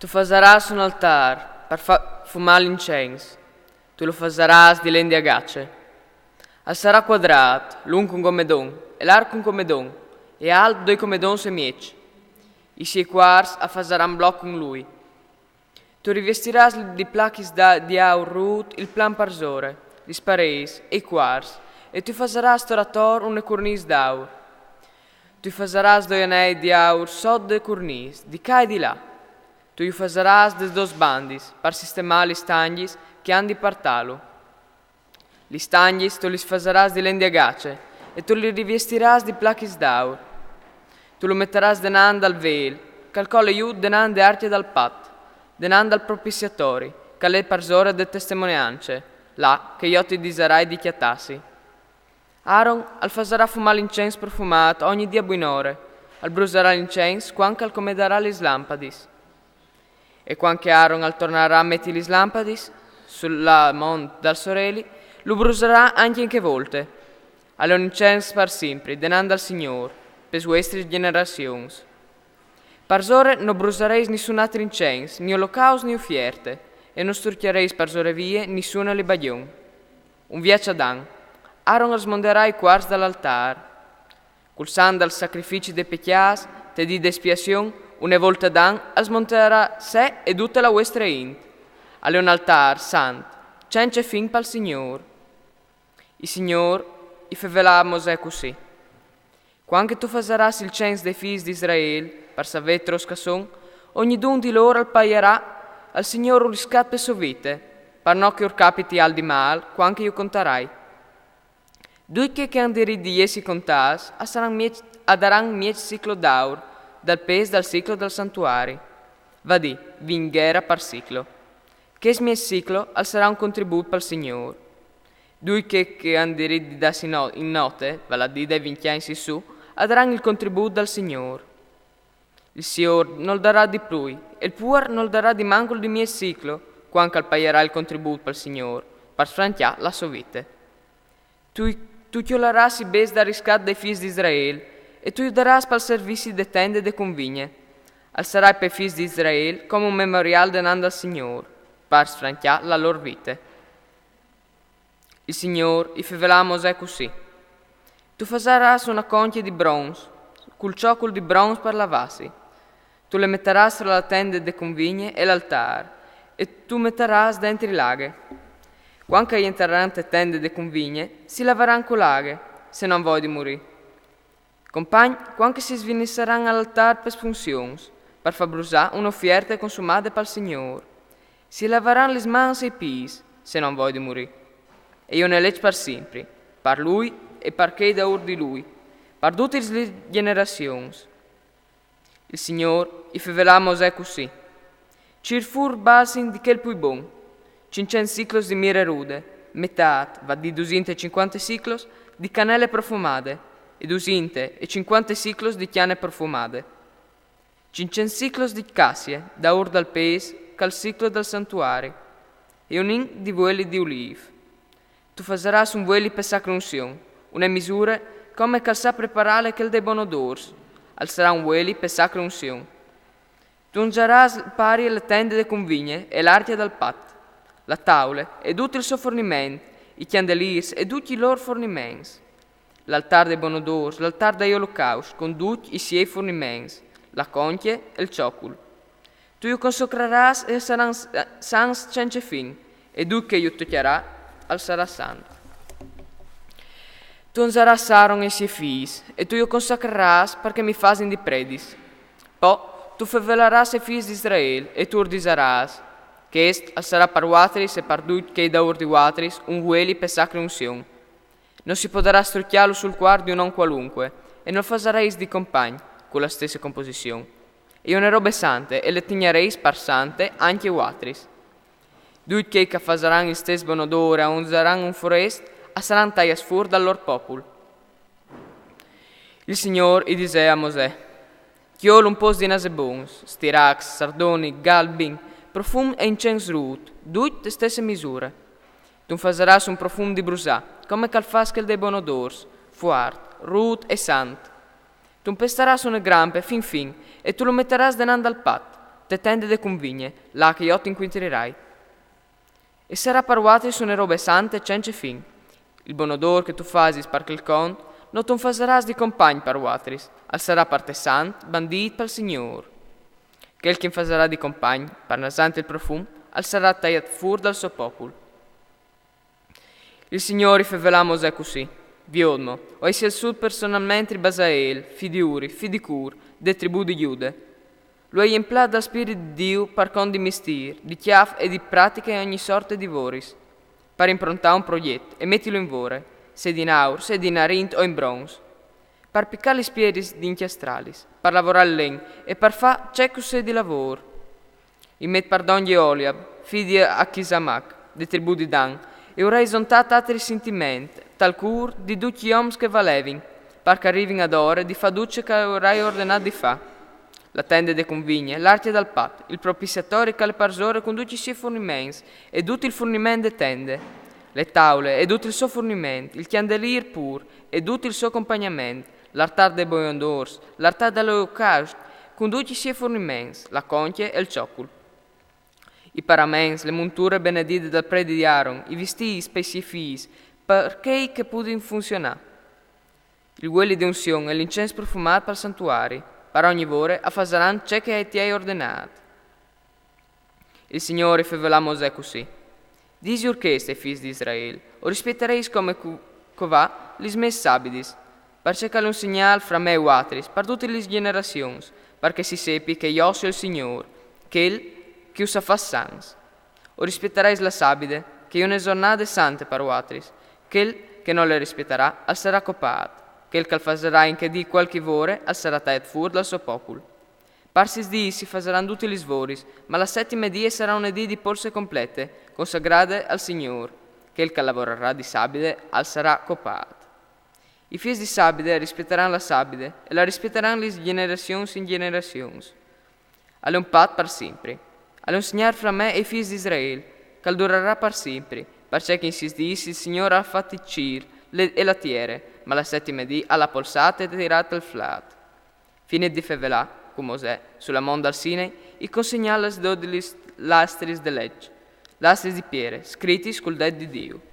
Tu faràs un altar per fumar l'incens. Tu lo faràs di legno di agace. Sarà quadrato, lungo un comedon, e largo un comedon, e alto 2 comedon e mieci. I suoi quarts faranno un blocco con lui. Tu rivestiràs di plachis di aur rut il plan parsore, di spareis e i quarts, e tu faràs torator una cornise d'aur. Tu faràs 2 anelli di aur sotto de cornise, di qua e di là. Tu faràs des 2 bandis, per sistemare gli stangis che hanno di partalo. Gli stangis tu li faràs di legno di agace, e tu li rivestiràs di plachis d'aur. Tu lo metteràs denando al vel, calcola iù denando arti dal pat, denando al propiziatori, che è parsore de testimonianze, là che io ti disarai di chiatassi. Aaron al farà fumare l'incenso profumato ogni dia buinore, al bruserà l'incenso quanche al comedarà le lampadis. E quanche Aaron al tornerà a mettere le lampadis, sulla mont dal soreli, lo bruserà anche in che volte. All'un incenso per sempre, denando al Signor, per vostre generazioni. Parsore non brusereis nessun altro incenso, né olocausto né offerte, e non sturchiereis parsore vie nessuna libagione. Un viaggio ad an. Aaron smonderà i quarts dall'altar. Col sangue dal sacrificio dei peccato, te di espiazione, una volta d'an, smonterà sé e tutta la vostra int. Alle un altar santo, senza fin pal Signor. Il Signor, i fevela a Mosè così. Quando tu fasaras il censo dei figli di Israele, per sapere troscasson, ogni d'un di loro al paierà al Signor un riscatto sovite, per no che or capiti al di mal, quando io contarai. Due che han diritto di essi contas, daran miec ciclo d'aur, dal pes dal ciclo del santuario. Vadì, vinghera per ciclo. Che miec ciclo al sarà un contributo per il Signor. Due che han diritto di darsi in notte, vale a dire dai vinchiansi su, daran il contributo dal Signor. Il Signor non darà di più, e il puer non darà di manco di miec ciclo, quando al paierà il contributo per il Signor, per sfranchiare la sua vita. Tu chiolaràs i bes da riscat dei figli di Israele, e tu daràs per servizi de tende de convigne. Al sarai per figli di Israele come un memorial denando al Signor, per sfranchiare la loro vita. Il Signor i fevela a Mosè così. Tu faràs una conchia di bronzo, col ciocolo di bronzo per lavassi. Tu le metteràs tra la tenda de convigne e l'altar, e tu metteràs dentro il laghe. Quando gli interrante tende de convigne, si lavaran con laghe, se non vuoi di morire. Compagni, quando si svinisseranno all'altar per spunzioni, per far brusare un'offerta consumata per il Signor, si lavaran le mani e i piedi, se non vuoi di morire. E io ne leggo per sempre, per lui e per chi da di lui, per tutte le generazioni. Il Signor i fevela a Mosè così. Cirfur basin di quel pui bon, 500 ciclos di mire rude, metà, va di 250 ciclos, di cannelle profumate, e 250 ciclos di chiane profumate. 500 ciclos di cassie, da ur dal pes, cal ciclo del santuario, e un di vueli di olive. Tu faràs un vueli per sacra unzione, una misura come cal sa preparare che il dei bonodors, al sarà un vueli per sacra unzione. Tu ungeràs pari le tende de convigne e l'artia del pat, la tavola e tutto il suo fornimento, i candeliers e tutti i loro fornimenti, l'altar dei bonodors, l'altar dei olocausti, con tutti i suoi fornimenti, la conchia e il ciocolo. Tu io consacreràs e saranno sans senza fin, e tu che io toccherà, al sarà santo. Tu ungeràs Aaron e i suoi figli, e tu io consacreràs perché mi fasin di predis. Poi tu fevelaràs i figli di Israele, e tu ordisaràs, che est sarà per watris e per tutti che da ur di watris un vueli per sacra unzione. Non si potrà strucchiarlo sul cuore di un non qualunque, e non fasareis di compagni, con la stessa composizione. E una robe sante, e le tignareis per sante anche watris. Tutti che fasaranno il stesso bonodore a unzaranno un forest, a saranno taglias fuori dal loro popolo. Il Signor gli disse a Mosè, chiolo un po' di nasebons, stirax, sardoni, galbin, profum e incenso rut, tutte stesse misure. Tu faràs un profum di brusà, come calfaskel dei bonodors, fuart, rut e sant. Tu pestaràs una grampe fin, e tu lo metteràs denant al pat, te tende de convigne, là che io ti inquinterai. E sarà parruate su ne robe sante cence fin. Il buon odor che tu fasis par quel con, non tu faseras di compagni parruatris, al sarà parte sant, bandit per signor. Quel che faserà di compagni, par nasante il profum, al sarà tagliat fur dal suo popolo. Il Signore fevelà Mosè così. Viodmo, o sia il sud personalmente Basael, fi di Uri, fi di Cur, de tribù di Giude. Lui è emplat dal Spirito di Dio par con di mestir, di chiaf e di pratica in ogni sorte di voris. Per improntare un progetto e mettilo in vore, se di naur, se di narint o in bronzo. Per piccare gli spiedis di inchiastralis, per lavorare il legno e per fa cecus di lavoro. I met pardon di Oliab, fi di Achisamach, de tribù di Dan, e ora isontat altri sentimenti, tal cur di tutti gli oms che valevin, par che arrivin ad ore di faduce che orai ordenat di fa. La tende de convigne, l'arte dal pat, il propiciatorio che le parsore conduce i suoi fornimenti, e tutto il fornimento de tende, le tavole, e tutto il suo fornimento, il candelier pur, e tutto il suo accompagnamento, l'artar de boiondors, l'artar dell'olocausto, conduce i suoi fornimenti, la conchie e il ciocul. I paraments, le monture benedite dal prete di Aaron, i vestiti specifici, perché che putin funzionare. Il guelli di unzione e l'incenso profumato per santuari, per ogni vore affasaran ciò che ti hai ordinato. Il Signore fevelà Mosè così. Disi orchestre, figli di Israele, o rispettereis come covà lis mes sabidis, perché che un segnal fra me e uatris, per tutte le generazioni, perché si seppi che io sono il Signore, che usa fa sans. O rispettereis la sabide, che io ne giornate sante per uatris, che non le rispetterà, al sarà copato, che faserà in che di qualche vore, al sarà taet fur dal suo popolo. Parsis di si faseranno tutti gli svoris, ma la settima die sarà un edì di porse complete, consagrate al Signore, che lavorerà di sabide, al sarà copato. I figli di sabide rispetteranno la sabide, e la rispetteranno le generazioni in generazioni. Alle un pat per sempre. Alle un segnare fra me e i figli di Israele, che durerà per sempre, perché in sis dis il Signore ha fatti cir e la tiere, ma la settima dì alla polsata e tirata il flat. Fine di fevelà, con Mosè, sulla monda al Sinai, e consegnà le 12 lastris de legge, lastris di piere, scritti sul det di Dio.